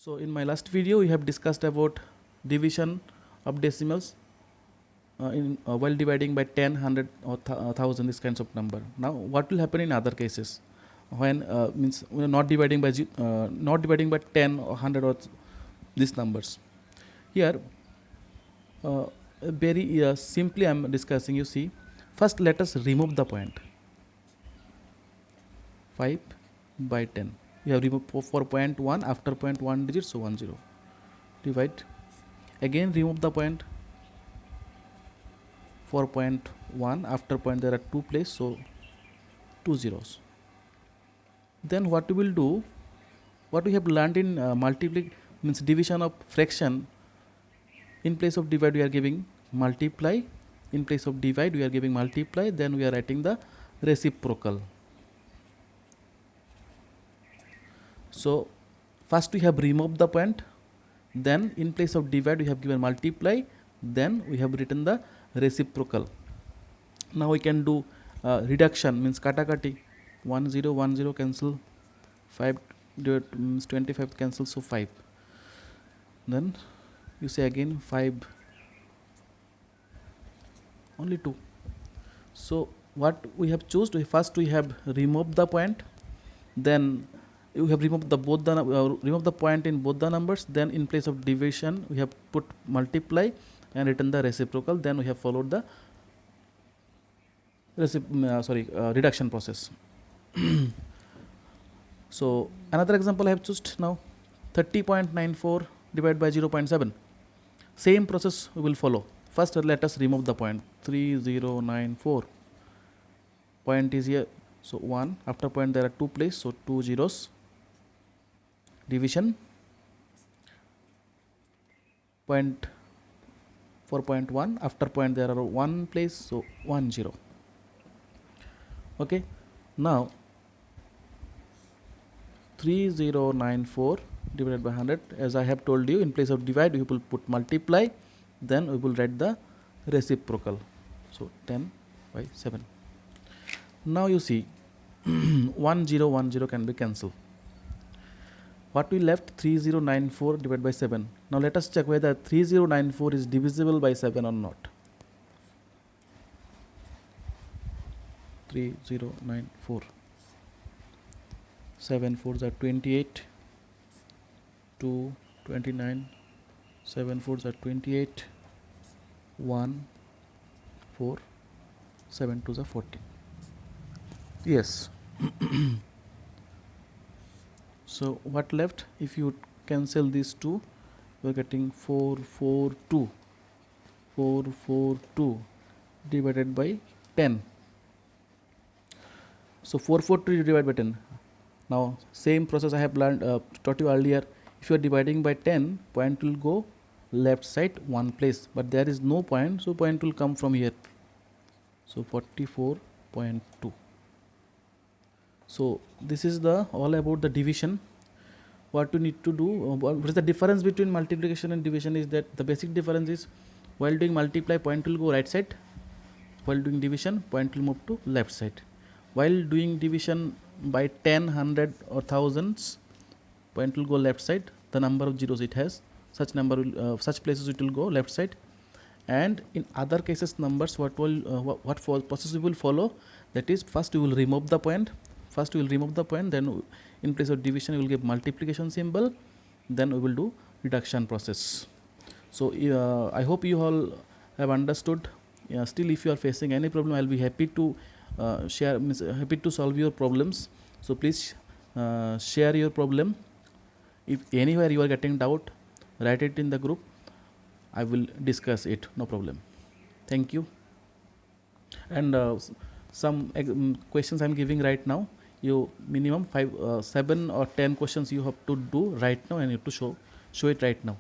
So in my last video we have discussed about division of decimals while dividing by 10, 100 or 1000, this kinds of number. Now what will happen in other cases when means we are not dividing by 10 or 100 or these numbers. Here very simply I am discussing. You see, first let us remove the point 5 by 10. You have removed for point 1, after point 1 digit, so 1 0. Divide, again remove the point for point 1, after point there are 2 place, so 2 zeros. Then what we will do, what we have learned in multiply means division of fraction, in place of divide we are giving multiply, in place of divide we are giving multiply, then we are writing the reciprocal. So first we have removed the point, then in place of divide we have given multiply, then we have written the reciprocal. Now we can do reduction, means katakati. 1 0 1 0 cancel, 5 means 25 cancel, so 5. Then you say again 5, only 2. So what we have chosen, first we have removed the point, then you have removed the remove the point in both the numbers, then in place of division we have put multiply and written the reciprocal, then we have followed the reduction process. So another example I have chosen now, 30.94 divided by 0.7. Same process we will follow. First let us remove the point 3094. Point is here, so 1, after point there are 2 place, so 2 zeros. Division, point for point 1, after point there are 1 place, so 1 0. Okay, now 3094 divided by 100, as I have told you, in place of divide we will put multiply, then we will write the reciprocal, so 10 by 7. Now you see 1 0 1 0 can be cancelled. What we left, 3094 divided by 7. Now let us check whether 3094 is divisible by 7 or not. 3094, 7 4s are 28, 2 29, 7 4s are 28, 1 4, 7 2s are 40. Yes. So what left, if you cancel these two, we are getting 442 divided by 10. So 442 divided by 10. Now same process I have learned taught you earlier. If you are dividing by 10, point will go left side one place, but there is no point, so point will come from here. So 44.2. So this is the all about the division. What you need to do, what is the difference between multiplication and division, is that the basic difference is while doing multiply point will go right side, while doing division point will move to left side. While doing division by 10, 100 or thousands, point will go left side, the number of zeros it has, such number will, such places it will go left side. And in other cases numbers, what process we will follow, that is first we will remove the point, then in place of division we will give multiplication symbol, then we will do reduction process. So I hope you all have understood. Still if you are facing any problem, I will be happy to happy to solve your problems. So please share your problem. If anywhere you are getting doubt, write it in the group, I will discuss it, no problem. Thank you. And some questions I am giving right now, you minimum 7 or 10 questions you have to do right now, and you have to show it right now.